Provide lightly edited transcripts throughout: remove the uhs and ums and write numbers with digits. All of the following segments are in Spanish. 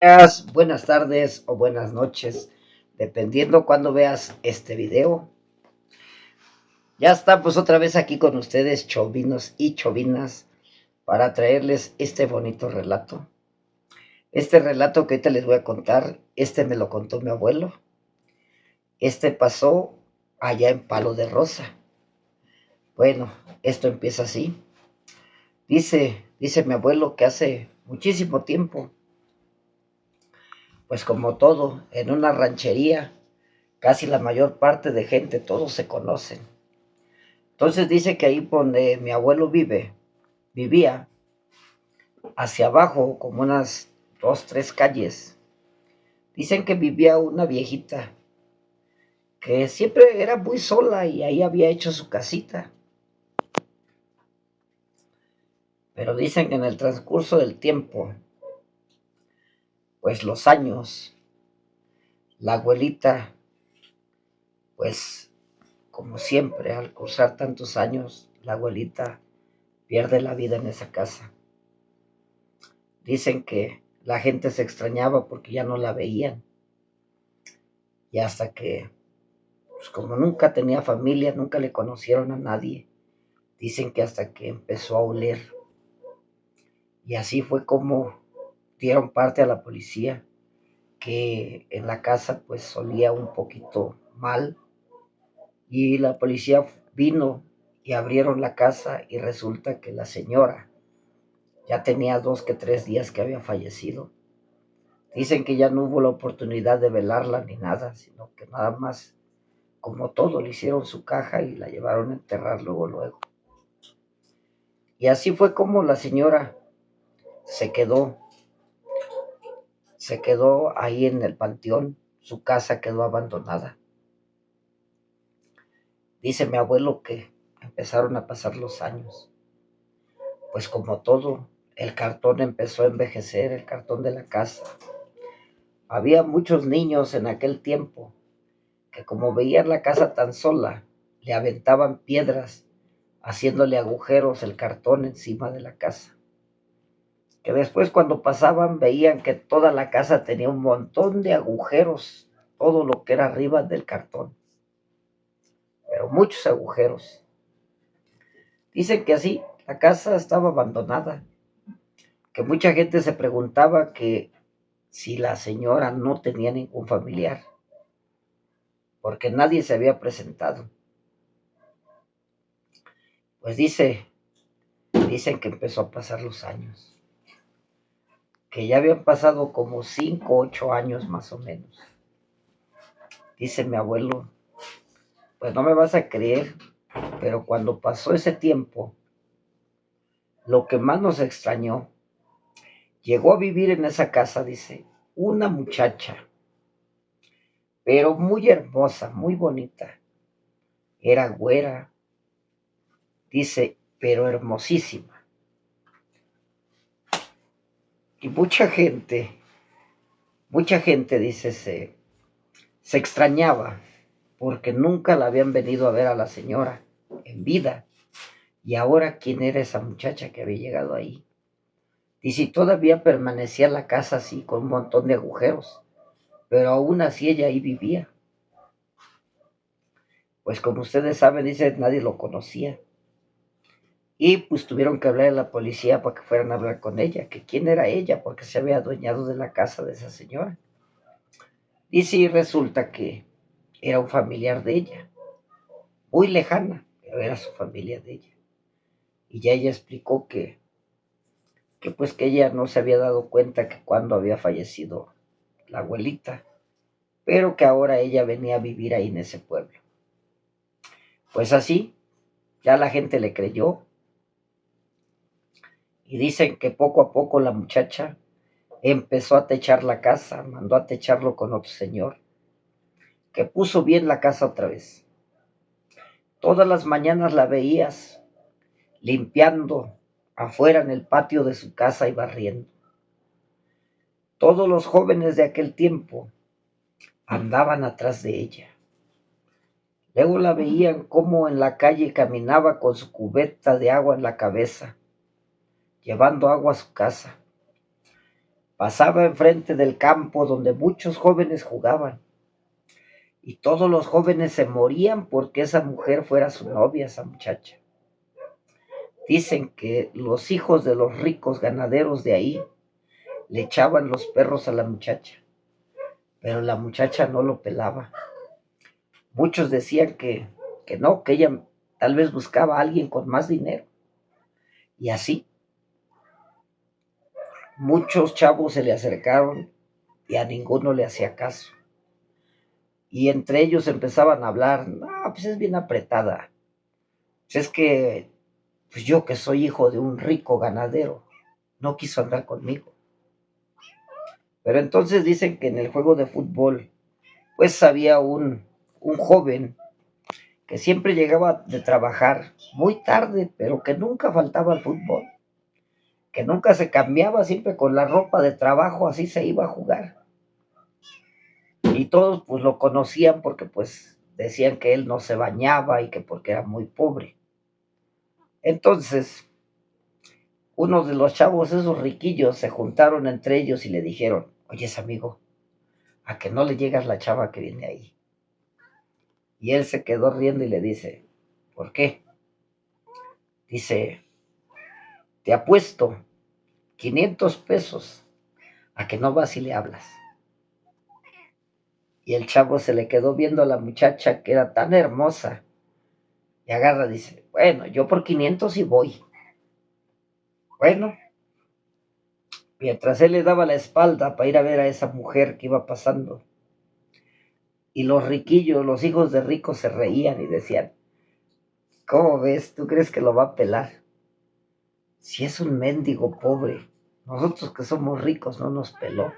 Días, buenas tardes o buenas noches, dependiendo cuando veas este video. Ya estamos otra vez aquí con ustedes, chovinos y chovinas, para traerles este bonito relato. Este relato que ahorita les voy a contar, me lo contó mi abuelo. Pasó allá en Palo de Rosa. Bueno, esto empieza así. Dice mi abuelo que hace muchísimo tiempo, pues como todo, en una ranchería, casi la mayor parte de gente, todos se conocen. Entonces dice que ahí donde mi abuelo vivía, hacia abajo, como unas 2, 3 calles, dicen que vivía una viejita que siempre era muy sola y ahí había hecho su casita. Pero dicen que en el transcurso del tiempo, pues los años, la abuelita, pues como siempre, al cursar tantos años, la abuelita pierde la vida en esa casa. Dicen que la gente se extrañaba porque ya no la veían. Y hasta que, pues como nunca tenía familia, nunca le conocieron a nadie, dicen que hasta que empezó a oler. Y así fue como dieron parte a la policía, que en la casa pues olía un poquito mal. Y la policía vino y abrieron la casa y resulta que la señora ya tenía 2 que 3 días que había fallecido. Dicen que ya no hubo la oportunidad de velarla ni nada, sino que nada más, como todo, le hicieron su caja y la llevaron a enterrar luego. Y así fue como la señora se quedó, se quedó ahí en el panteón, su casa quedó abandonada. Dice mi abuelo que empezaron a pasar los años, pues como todo, el cartón empezó a envejecer, el cartón de la casa. Había muchos niños en aquel tiempo que como veían la casa tan sola, le aventaban piedras, haciéndole agujeros el cartón encima de la casa. Que después cuando pasaban veían que toda la casa tenía un montón de agujeros, todo lo que era arriba del cartón, pero muchos agujeros. Dicen que así la casa estaba abandonada, que mucha gente se preguntaba que si la señora no tenía ningún familiar, porque nadie se había presentado. Pues dicen que empezó a pasar los años, que ya habían pasado como 5, 8 años más o menos. Dice mi abuelo, pues no me vas a creer, pero cuando pasó ese tiempo, lo que más nos extrañó, llegó a vivir en esa casa, dice, una muchacha, pero muy hermosa, muy bonita. Era güera, dice, pero hermosísima. Y mucha gente, dice, se extrañaba porque nunca la habían venido a ver a la señora en vida. Y ahora, ¿quién era esa muchacha que había llegado ahí? Dice, y todavía permanecía la casa así, con un montón de agujeros, pero aún así ella ahí vivía. Pues como ustedes saben, dice, nadie lo conocía. Y pues tuvieron que hablar a la policía para que fueran a hablar con ella, que quién era ella, porque se había adueñado de la casa de esa señora. Y sí, resulta que era un familiar de ella, muy lejana, pero era su familia de ella. Y ya ella explicó que pues que ella no se había dado cuenta que cuando había fallecido la abuelita, pero que ahora ella venía a vivir ahí en ese pueblo. Pues así, ya la gente le creyó y dicen que poco a poco la muchacha empezó a techar la casa, mandó a techarlo con otro señor, que puso bien la casa otra vez. Todas las mañanas la veías limpiando afuera en el patio de su casa y barriendo. Todos los jóvenes de aquel tiempo andaban atrás de ella. Luego la veían como en la calle caminaba con su cubeta de agua en la cabeza, llevando agua a su casa. Pasaba enfrente del campo donde muchos jóvenes jugaban y todos los jóvenes se morían porque esa mujer fuera su novia, esa muchacha. Dicen que los hijos de los ricos ganaderos de ahí le echaban los perros a la muchacha, pero la muchacha no lo pelaba. Muchos decían que no, que ella tal vez buscaba a alguien con más dinero. Y así, muchos chavos se le acercaron y a ninguno le hacía caso. Y entre ellos empezaban a hablar, no, pues es bien apretada. Pues es que, pues yo que soy hijo de un rico ganadero, no quiso andar conmigo. Pero entonces dicen que en el juego de fútbol, pues había un joven que siempre llegaba de trabajar muy tarde, pero que nunca faltaba al fútbol, que nunca se cambiaba, siempre con la ropa de trabajo, así se iba a jugar. Y todos pues lo conocían porque pues decían que él no se bañaba y que porque era muy pobre. Entonces, uno de los chavos, esos riquillos, se juntaron entre ellos y le dijeron, oye, amigo, a que no le llegas la chava que viene ahí. Y él se quedó riendo y le dice, ¿por qué? Dice, te apuesto 500 pesos a que no vas y le hablas. Y el chavo se le quedó viendo a la muchacha que era tan hermosa. Y agarra y dice, bueno, yo por 500 y voy. Bueno, mientras él le daba la espalda para ir a ver a esa mujer que iba pasando. Y los riquillos, los hijos de ricos se reían y decían, ¿cómo ves? ¿Tú crees que lo va a pelar? Si es un mendigo pobre, nosotros que somos ricos no nos peló.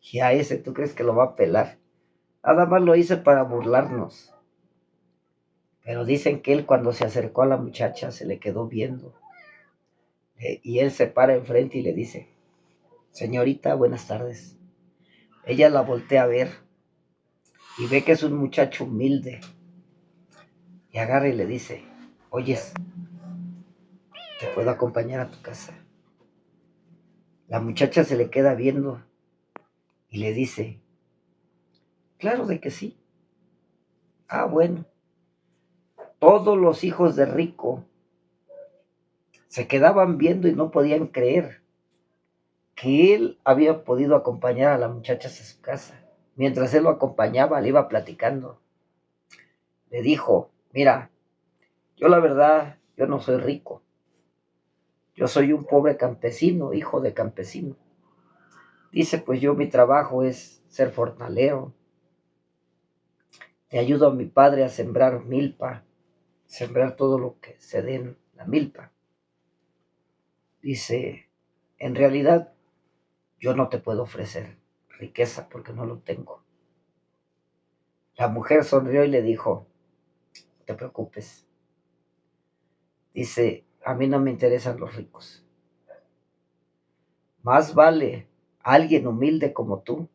Y a ese, ¿tú crees que lo va a pelar? Nada más lo hice para burlarnos. Pero dicen que él cuando se acercó a la muchacha se le quedó viendo. Y él se para enfrente y le dice, señorita, buenas tardes. Ella la voltea a ver y ve que es un muchacho humilde. Y agarra y le dice, oyes, ¿te puedo acompañar a tu casa? La muchacha se le queda viendo y le dice, claro de que sí. Ah, bueno. Todos los hijos de rico se quedaban viendo y no podían creer que él había podido acompañar a la muchacha a su casa. Mientras él lo acompañaba, le iba platicando. Le dijo, mira, yo la verdad, yo no soy rico. Yo soy un pobre campesino, hijo de campesino. Dice, pues yo mi trabajo es ser jornalero. Le ayudo a mi padre a sembrar milpa, sembrar todo lo que se dé en la milpa. Dice, en realidad yo no te puedo ofrecer riqueza porque no lo tengo. La mujer sonrió y le dijo, no te preocupes. Dice, a mí no me interesan los ricos. Más vale alguien humilde como tú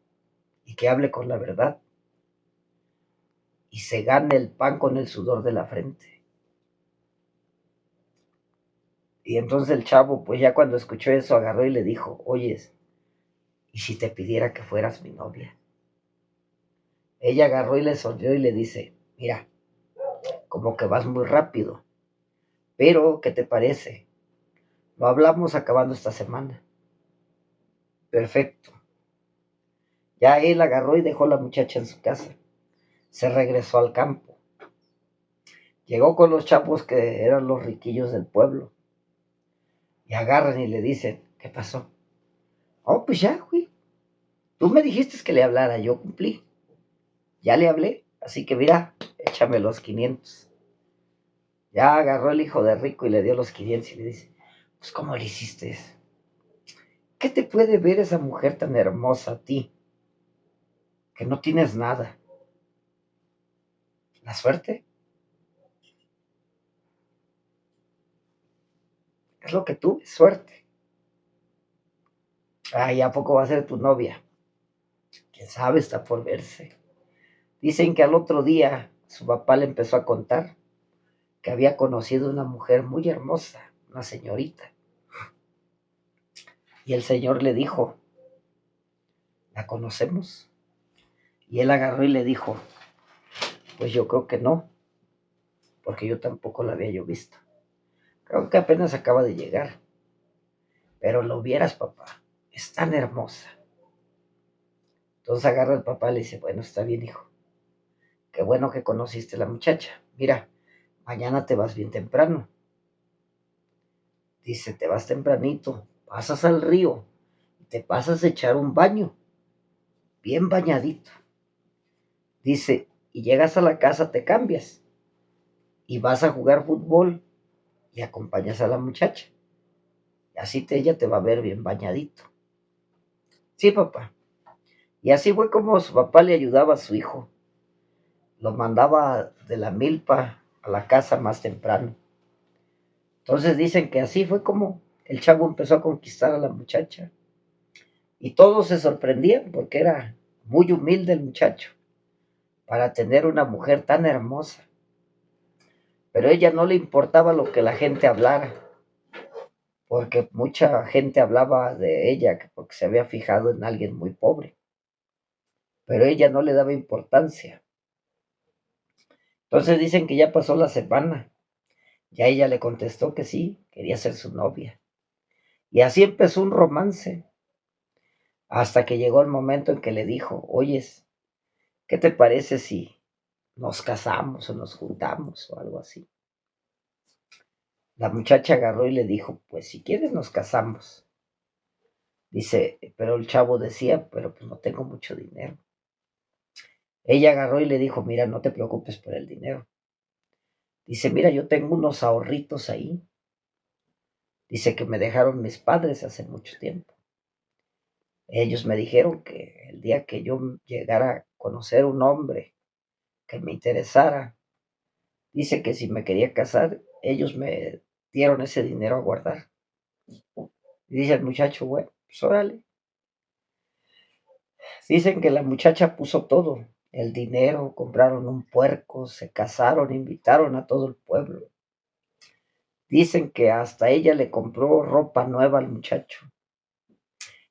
y que hable con la verdad y se gane el pan con el sudor de la frente. Y entonces el chavo, pues ya cuando escuchó eso, agarró y le dijo, oyes, ¿y si te pidiera que fueras mi novia? Ella agarró y le sonrió y le dice, mira, como que vas muy rápido, pero ¿qué te parece? Lo hablamos acabando esta semana. Perfecto. Ya él agarró y dejó a la muchacha en su casa. Se regresó al campo. Llegó con los chavos que eran los riquillos del pueblo. Y agarran y le dicen, ¿qué pasó? Oh, pues ya, güey. Tú me dijiste que le hablara, yo cumplí. Ya le hablé, así que mira, échame los 500. Ya agarró el hijo de rico y le dio los 500 y le dice, pues ¿cómo le hiciste? ¿Qué te puede ver esa mujer tan hermosa a ti? Que no tienes nada. ¿La suerte? Es lo que tuve, suerte. Ay, ¿a poco va a ser tu novia? ¿Quién sabe? Está por verse. Dicen que al otro día su papá le empezó a contar que había conocido una mujer muy hermosa, una señorita. Y el señor le dijo, ¿La conocemos? Y él agarró y le dijo, pues yo creo que no, porque yo tampoco la había yo visto. Creo que apenas acaba de llegar. Pero lo vieras, papá, es tan hermosa. Entonces agarra el papá y le dice, bueno, está bien, hijo. Qué bueno que conociste a la muchacha. Mira, mañana te vas bien temprano. Dice, te vas tempranito, pasas al río, te pasas a echar un baño, bien bañadito. Dice, y llegas a la casa, te cambias y vas a jugar fútbol y acompañas a la muchacha. Y así ella te va a ver bien bañadito. Sí, papá. Y así fue como su papá le ayudaba a su hijo. Lo mandaba de la milpa a la casa más temprano. Entonces dicen que así fue como el chavo empezó a conquistar a la muchacha. Y todos se sorprendían porque era muy humilde el muchacho para tener una mujer tan hermosa. Pero a ella no le importaba lo que la gente hablara, porque mucha gente hablaba de ella porque se había fijado en alguien muy pobre. Pero ella no le daba importancia. Entonces dicen que ya pasó la semana. Ya ella le contestó que sí, quería ser su novia. Y así empezó un romance, hasta que llegó el momento en que le dijo, oyes, ¿qué te parece si nos casamos o nos juntamos o algo así? La muchacha agarró y le dijo, pues si quieres nos casamos. Dice, pero el chavo decía, pero pues no tengo mucho dinero. Ella agarró y le dijo, mira, no te preocupes por el dinero. Dice, mira, yo tengo unos ahorritos ahí. Dice que me dejaron mis padres hace mucho tiempo. Ellos me dijeron que el día que yo llegara a conocer un hombre que me interesara, dice que si me quería casar, ellos me dieron ese dinero a guardar. Y dice el muchacho, bueno, pues órale. Dicen que la muchacha puso todo, el dinero, compraron un puerco, se casaron, invitaron a todo el pueblo. Dicen que hasta ella le compró ropa nueva al muchacho,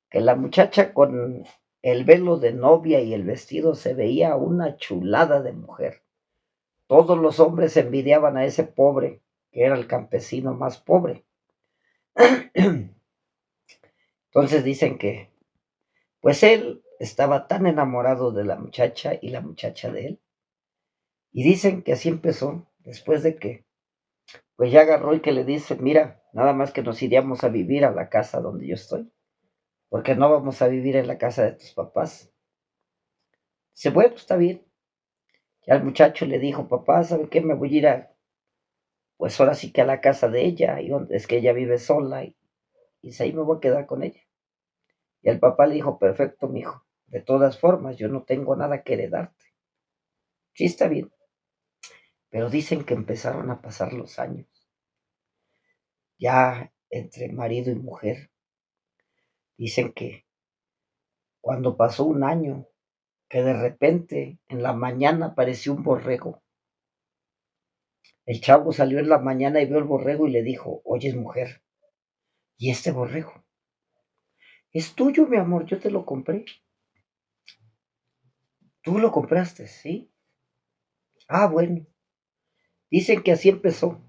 que la muchacha con el velo de novia y el vestido se veía una chulada de mujer. Todos los hombres envidiaban a ese pobre, que era el campesino más pobre. Entonces dicen que, pues él estaba tan enamorado de la muchacha y la muchacha de él. Y dicen que así empezó, después de que, pues ya agarró y que le dice, mira, nada más que nos iríamos a vivir a la casa donde yo estoy, porque no vamos a vivir en la casa de tus papás. Dice, bueno, está bien. Ya el muchacho le dijo, papá, ¿sabe qué? Me voy a ir pues ahora sí que a la casa de ella, y es que ella vive sola, y ahí me voy a quedar con ella. Y el papá le dijo, perfecto, mijo, de todas formas, yo no tengo nada que heredarte. Sí, está bien. Pero dicen que empezaron a pasar los años, ya entre marido y mujer. Dicen que cuando pasó un año, que de repente en la mañana apareció un borrego. El chavo salió en la mañana y vio el borrego y le dijo, oyes mujer, ¿y este borrego? Es tuyo, mi amor, yo te lo compré. Tú lo compraste, ¿sí? Ah, bueno. Dicen que así empezó,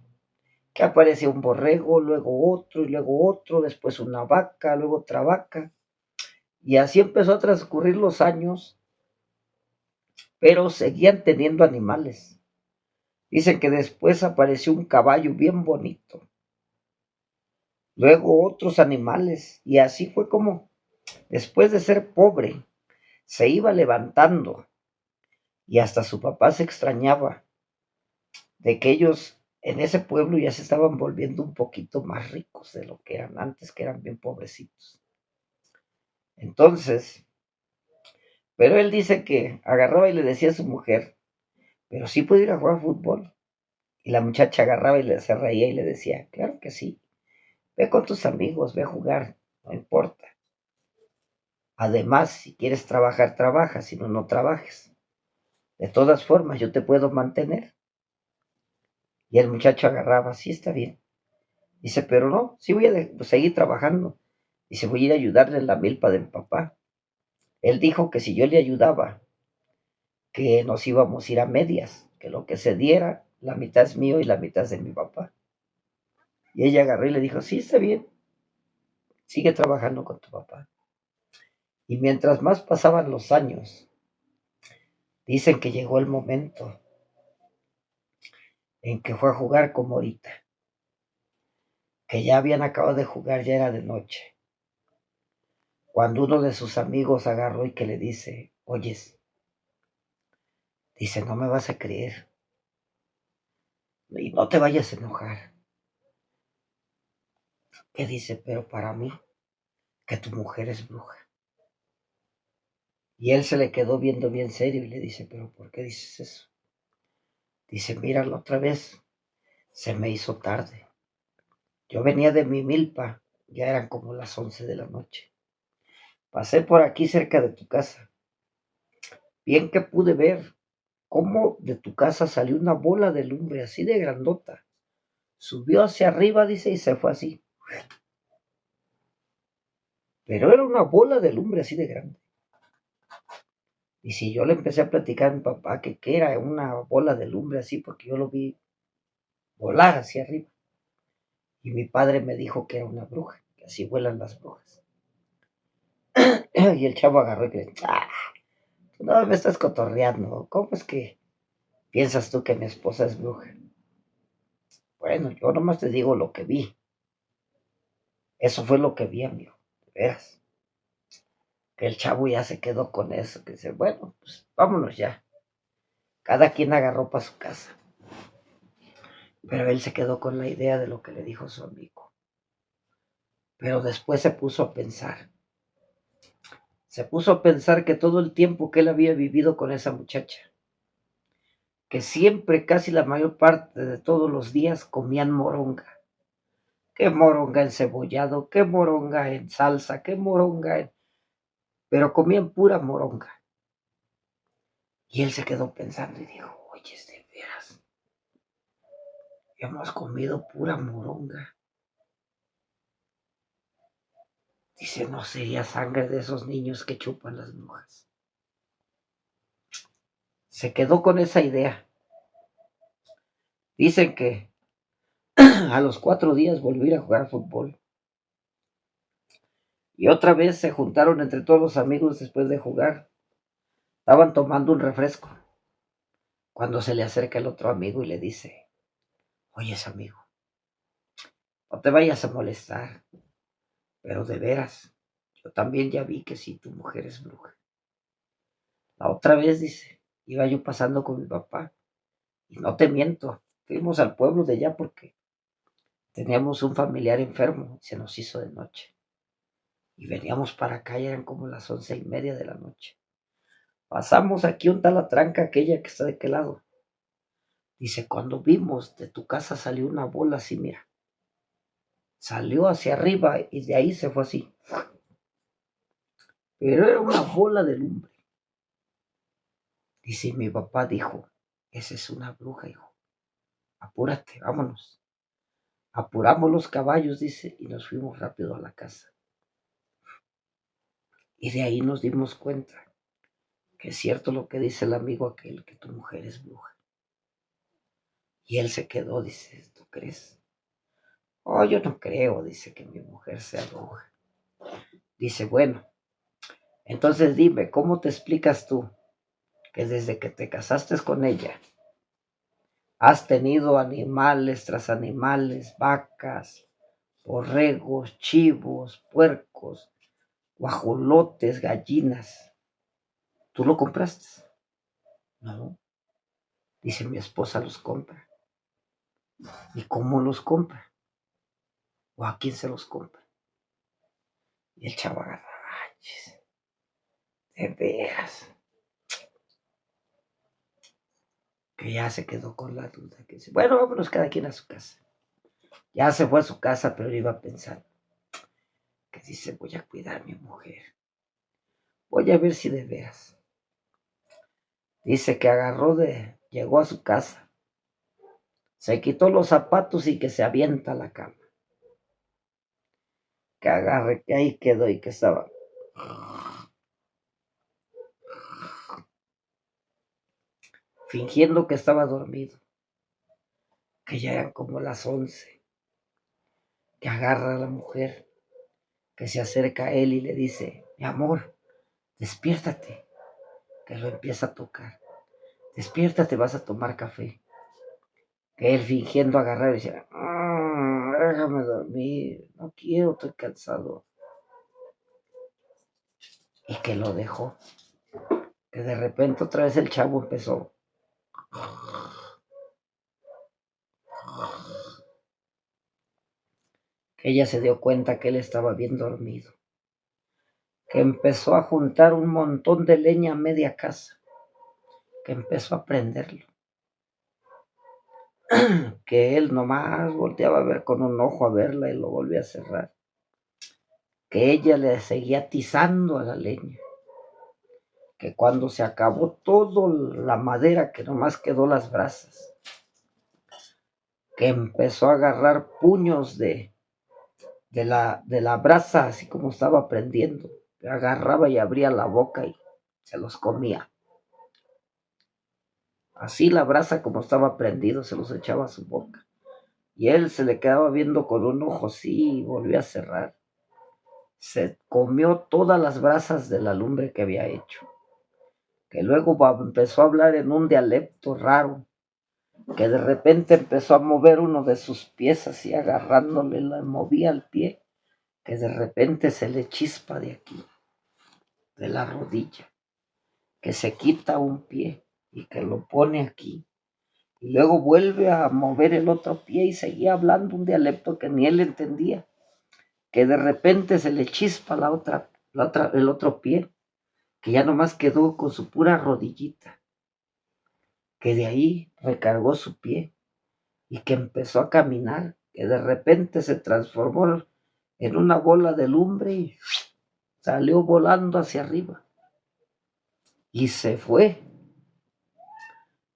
que apareció un borrego, luego otro, después una vaca, luego otra vaca. Y así empezó a transcurrir los años, pero seguían teniendo animales. Dicen que después apareció un caballo bien bonito, luego otros animales, y así fue como, después de ser pobre, se iba levantando, y hasta su papá se extrañaba de que ellos en ese pueblo ya se estaban volviendo un poquito más ricos de lo que eran antes, que eran bien pobrecitos. Entonces, pero él dice que agarraba y le decía a su mujer, pero sí puedo ir a jugar fútbol. Y la muchacha agarraba y se reía y le decía, claro que sí, ve con tus amigos, ve a jugar, no importa. Además, si quieres trabajar, trabaja, si no, no trabajes. De todas formas, yo te puedo mantener. Y el muchacho agarraba, sí, está bien. Dice, pero no, sí voy a seguir trabajando. Dice, voy a ir a ayudarle en la milpa del papá. Él dijo que si yo le ayudaba, que nos íbamos a ir a medias, que lo que se diera, la mitad es mío y la mitad es de mi papá. Y ella agarró y le dijo, sí, está bien, sigue trabajando con tu papá. Y mientras más pasaban los años, dicen que llegó el momento en que fue a jugar como ahorita, que ya habían acabado de jugar, ya era de noche, cuando uno de sus amigos agarró y que le dice, oyes, dice, no me vas a creer y no te vayas a enojar. Que dice, pero para mí, que tu mujer es bruja. Y él se le quedó viendo bien serio y le dice, pero ¿por qué dices eso? Dice, mira, la otra vez se me hizo tarde. Yo venía de mi milpa, ya eran como las 11 de la noche. Pasé por aquí cerca de tu casa. Bien que pude ver cómo de tu casa salió una bola de lumbre así de grandota. Subió hacia arriba, dice, y se fue así. Pero era una bola de lumbre así de grande. Y si yo le empecé a platicar a mi papá que era una bola de lumbre así, porque yo lo vi volar hacia arriba. Y mi padre me dijo que era una bruja, que así vuelan las brujas. Y el chavo agarró y que, no me estás cotorreando. ¿Cómo es que piensas tú que mi esposa es bruja? Bueno, yo nomás te digo lo que vi. Eso fue lo que vi, amigo. De veras. Que el chavo ya se quedó con eso. Que dice, bueno, pues vámonos ya. Cada quien agarró para su casa. Pero él se quedó con la idea de lo que le dijo su amigo. Pero después se puso a pensar. Se puso a pensar que todo el tiempo que él había vivido con esa muchacha, que siempre, casi la mayor parte de todos los días, comían moronga. Qué moronga encebollado, qué moronga en salsa, qué moronga en... Pero comían pura moronga. Y él se quedó pensando y dijo, oye, de veras, hemos comido pura moronga. Dice, no sería sangre de esos niños que chupan las brujas. Se quedó con esa idea. Dicen que a los 4 días volvió a ir a jugar fútbol. Y otra vez se juntaron entre todos los amigos después de jugar. Estaban tomando un refresco. Cuando se le acerca el otro amigo y le dice, oyes amigo, no te vayas a molestar, pero de veras, yo también ya vi que sí, tu mujer es bruja. La otra vez, dice, iba yo pasando con mi papá y no te miento, fuimos al pueblo de allá porque teníamos un familiar enfermo y se nos hizo de noche. Y veníamos para acá y eran como las 11:30 de la noche. Pasamos aquí un tal la tranca aquella que está de aquel lado. Dice, cuando vimos de tu casa salió una bola así, mira. Salió hacia arriba y de ahí se fue así. Pero era una bola de lumbre. Dice, mi papá dijo, esa es una bruja, hijo. Apúrate, vámonos. Apuramos los caballos, dice, y nos fuimos rápido a la casa. Y de ahí nos dimos cuenta que es cierto lo que dice el amigo aquel, que tu mujer es bruja. Y él se quedó, dice, ¿tú crees? Oh, yo no creo, dice, que mi mujer sea bruja. Dice, bueno, entonces dime, ¿cómo te explicas tú que desde que te casaste con ella has tenido animales tras animales, vacas, borregos, chivos, puercos, guajolotes, gallinas? ¿Tú lo compraste? No, dice, mi esposa los compra. ¿Y cómo los compra? ¿O a quién se los compra? Y el chavo agarra, "Ay, de veras", que ya se quedó con la duda, que dice, bueno, vámonos cada quien a su casa. Ya se fue a su casa, pero iba pensando, que dice, voy a cuidar a mi mujer. Voy a ver si de veras. Dice que llegó a su casa, se quitó los zapatos y que se avienta a la cama. Que agarre, que ahí quedó y que estaba. fingiendo que estaba dormido, que ya eran como las 11, que agarra a la mujer, que se acerca a él y le dice, mi amor, despiértate, que lo empieza a tocar, despiértate, vas a tomar café. Que él fingiendo agarrar y decía, déjame dormir, no quiero, estoy cansado. Y que lo dejó, que de repente otra vez el chavo empezó. Que ella se dio cuenta que él estaba bien dormido, que empezó a juntar un montón de leña a media casa, que empezó a prenderlo, que él nomás volteaba a ver con un ojo a verla y lo volvía a cerrar, que ella le seguía atizando a la leña, que cuando se acabó toda la madera, que nomás quedó las brasas, que empezó a agarrar puños de la brasa, así como estaba prendiendo, que agarraba y abría la boca y se los comía. Así la brasa como estaba prendido se los echaba a su boca. Y él se le quedaba viendo con un ojo así y volvió a cerrar. Se comió todas las brasas de la lumbre que había hecho. Que luego empezó a hablar en un dialecto raro. Que de repente empezó a mover uno de sus pies así agarrándole, la movía el pie. Que de repente se le chispa de aquí, de la rodilla. Que se quita un pie y que lo pone aquí. Y luego vuelve a mover el otro pie y seguía hablando un dialecto que ni él entendía. Que de repente se le chispa el otro pie, que ya nomás quedó con su pura rodillita. Que de ahí recargó su pie y que empezó a caminar, que de repente se transformó en una bola de lumbre y salió volando hacia arriba. Y se fue.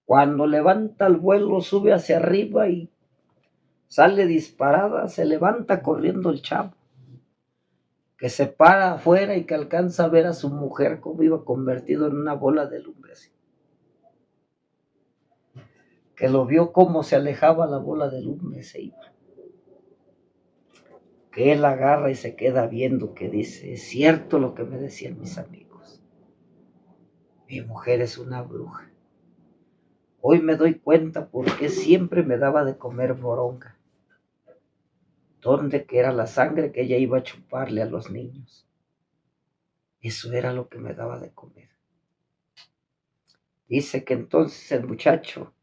Cuando levanta el vuelo, sube hacia arriba y sale disparada, se levanta corriendo el chavo, que se para afuera y que alcanza a ver a su mujer como iba convertido en una bola de lumbre, así. Que lo vio como se alejaba la bola de lumbre, se iba. Que él agarra y se queda viendo, que dice, es cierto lo que me decían mis amigos. Mi mujer es una bruja. Hoy me doy cuenta por qué siempre me daba de comer moronga. Dónde que era la sangre que ella iba a chuparle a los niños. Eso era lo que me daba de comer. Dice que entonces el muchacho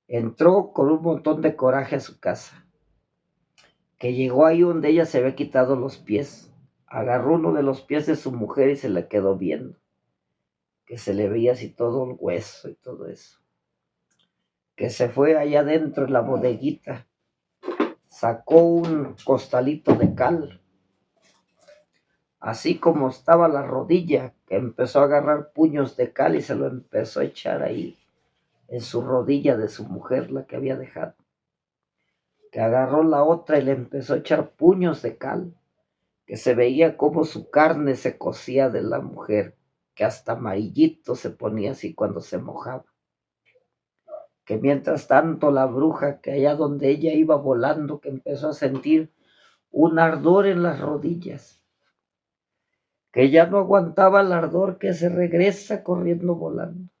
entró con un montón de coraje a su casa. Que llegó ahí donde ella se había quitado los pies. Agarró uno de los pies de su mujer y se le quedó viendo. Que se le veía así todo el hueso y todo eso. Que se fue allá adentro en la bodeguita. Sacó un costalito de cal. Así como estaba la rodilla, que empezó a agarrar puños de cal y se lo empezó a echar ahí en su rodilla de su mujer, la que había dejado. Que agarró la otra y le empezó a echar puños de cal, que se veía como su carne se cocía de la mujer, que hasta amarillito se ponía así cuando se mojaba. Que mientras tanto la bruja, que allá donde ella iba volando, que empezó a sentir un ardor en las rodillas, que ya no aguantaba el ardor, que se regresa corriendo volando.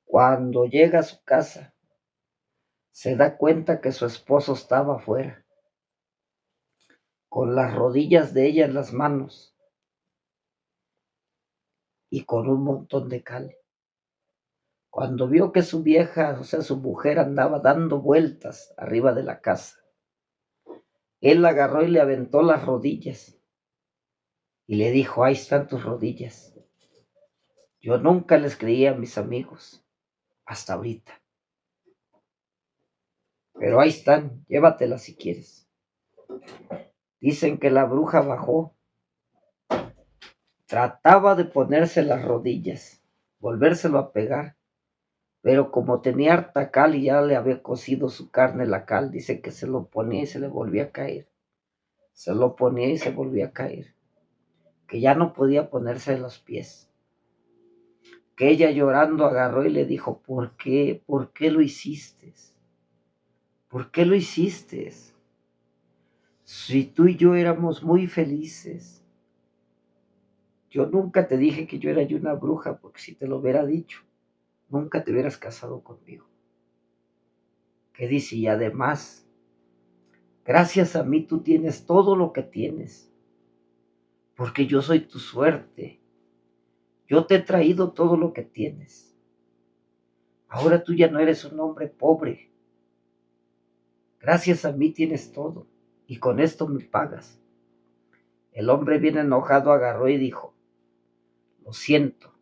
Cuando llega a su casa, se da cuenta que su esposo estaba afuera, con las rodillas de ella en las manos y con un montón de cal. Cuando vio que su vieja, o sea, su mujer andaba dando vueltas arriba de la casa, él la agarró y le aventó las rodillas y le dijo, ahí están tus rodillas. Yo nunca les creía a mis amigos, hasta ahorita. Pero ahí están, llévatelas si quieres. Dicen que la bruja bajó, trataba de ponerse las rodillas, volvérselo a pegar, pero como tenía harta cal y ya le había cocido su carne la cal, dice que se lo ponía y se le volvía a caer. Se lo ponía y se volvía a caer. Que ya no podía ponerse en los pies. que ella llorando agarró y le dijo, ¿por qué? ¿Por qué lo hiciste? ¿Por qué lo hiciste? Si tú y yo éramos muy felices. Yo nunca te dije que yo era yo una bruja, porque si te lo hubiera dicho, nunca te hubieras casado conmigo. ¿Qué dice? Y además, gracias a mí tú tienes todo lo que tienes, porque yo soy tu suerte. Yo te he traído todo lo que tienes. Ahora tú ya no eres un hombre pobre. Gracias a mí tienes todo, y con esto me pagas. El hombre bien enojado agarró y dijo, lo siento,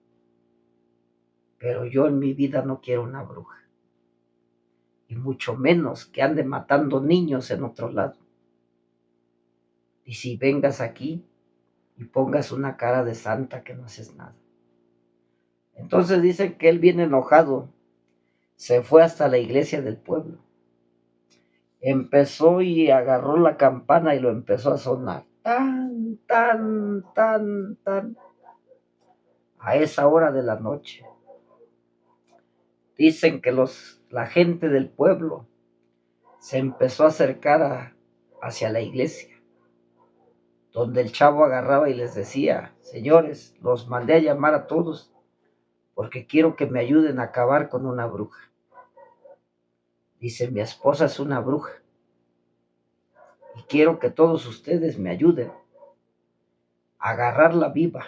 pero yo en mi vida no quiero una bruja, y mucho menos que ande matando niños en otro lado. Y si vengas aquí y pongas una cara de santa que no haces nada. Entonces dicen que él bien enojado se fue hasta la iglesia del pueblo. Empezó y agarró la campana y lo empezó a sonar. Tan, tan, tan, tan. A esa hora de la noche. Dicen que la gente del pueblo se empezó a acercar hacia la iglesia, donde el chavo agarraba y les decía, señores, los mandé a llamar a todos porque quiero que me ayuden a acabar con una bruja. Dice, mi esposa es una bruja y quiero que todos ustedes me ayuden a agarrarla viva.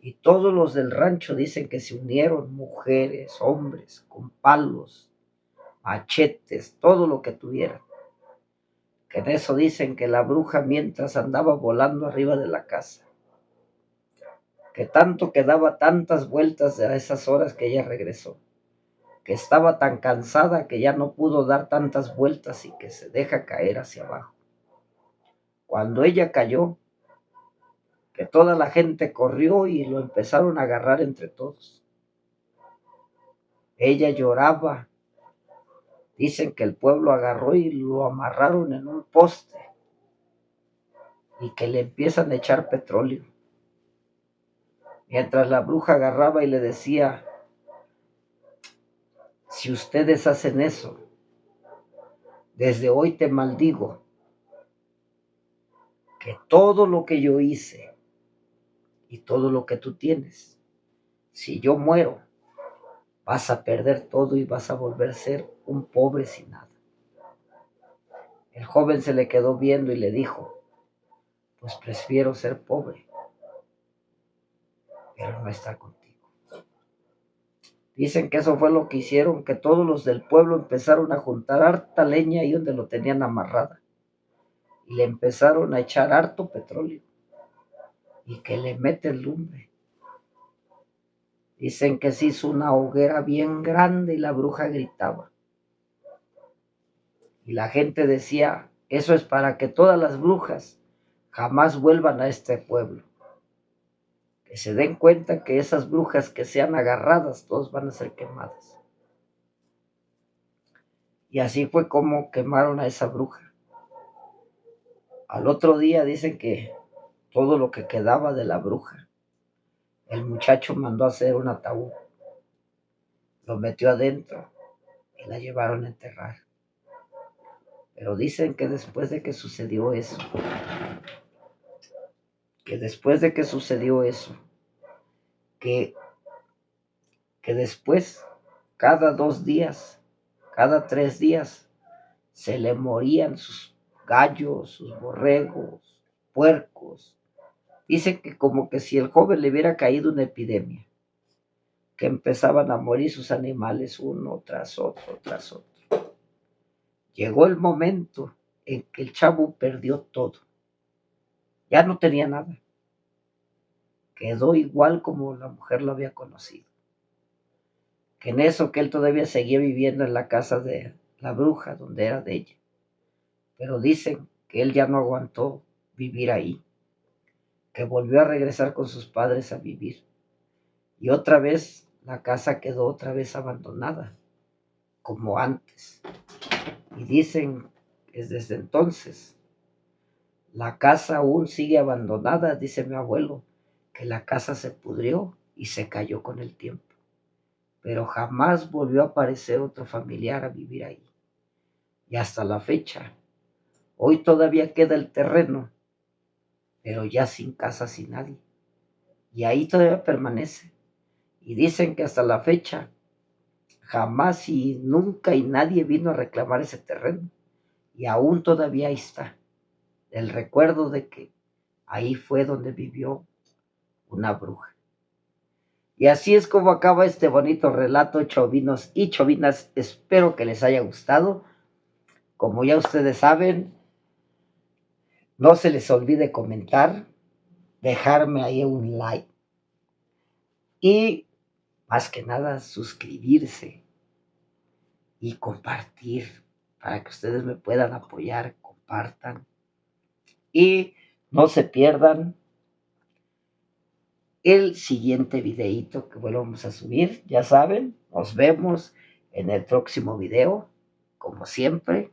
Y todos los del rancho dicen que se unieron, mujeres, hombres, con palos, machetes, todo lo que tuvieran. Que en eso dicen que la bruja mientras andaba volando arriba de la casa, que tanto que daba tantas vueltas a esas horas que ella regresó, que estaba tan cansada que ya no pudo dar tantas vueltas y que se deja caer hacia abajo. Cuando ella cayó, que toda la gente corrió y lo empezaron a agarrar entre todos. Ella lloraba. Dicen que el pueblo agarró y lo amarraron en un poste y que le empiezan a echar petróleo. Mientras la bruja agarraba y le decía, si ustedes hacen eso, desde hoy te maldigo que todo lo que yo hice y todo lo que tú tienes, si yo muero, vas a perder todo y vas a volver a ser un pobre sin nada. El joven se le quedó viendo y le dijo, pues prefiero ser pobre, pero no estar contigo. Dicen que eso fue lo que hicieron, que todos los del pueblo empezaron a juntar harta leña ahí donde lo tenían amarrada y le empezaron a echar harto petróleo y que le meten lumbre. Dicen que se hizo una hoguera bien grande y la bruja gritaba. Y la gente decía, eso es para que todas las brujas jamás vuelvan a este pueblo. Que se den cuenta que esas brujas que sean agarradas, todas van a ser quemadas. Y así fue como quemaron a esa bruja. Al otro día dicen que todo lo que quedaba de la bruja, el muchacho mandó a hacer un ataúd, lo metió adentro y la llevaron a enterrar. Pero dicen que después de que sucedió eso, que, que después, cada 2 días, cada 3 días, se le morían sus gallos, sus borregos, puercos. Dicen que como que si el joven le hubiera caído una epidemia, que empezaban a morir sus animales uno tras otro, tras otro. Llegó el momento en que el chavo perdió todo. Ya no tenía nada. Quedó igual como la mujer lo había conocido. Que en eso que él todavía seguía viviendo en la casa de la bruja, donde era de ella. Pero dicen que él ya no aguantó vivir ahí, que volvió a regresar con sus padres a vivir. Y otra vez la casa quedó otra vez abandonada, como antes. Y dicen que desde entonces la casa aún sigue abandonada, dice mi abuelo, que la casa se pudrió y se cayó con el tiempo, pero jamás volvió a aparecer otro familiar a vivir ahí. Y hasta la fecha, hoy todavía queda el terreno, pero ya sin casa, sin nadie. Y ahí todavía permanece. Y dicen que hasta la fecha jamás y nunca y nadie vino a reclamar ese terreno. Y aún todavía ahí está. El recuerdo de que ahí fue donde vivió una bruja. Y así es como acaba este bonito relato, chovinos y chovinas. Espero que les haya gustado. Como ya ustedes saben, no se les olvide comentar, dejarme ahí un like y más que nada suscribirse y compartir para que ustedes me puedan apoyar, compartan y no se pierdan el siguiente videíto que volvamos a subir. Ya saben, nos vemos en el próximo video, como siempre,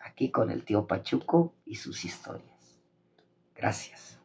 aquí con el tío Pachuco y sus historias. Gracias.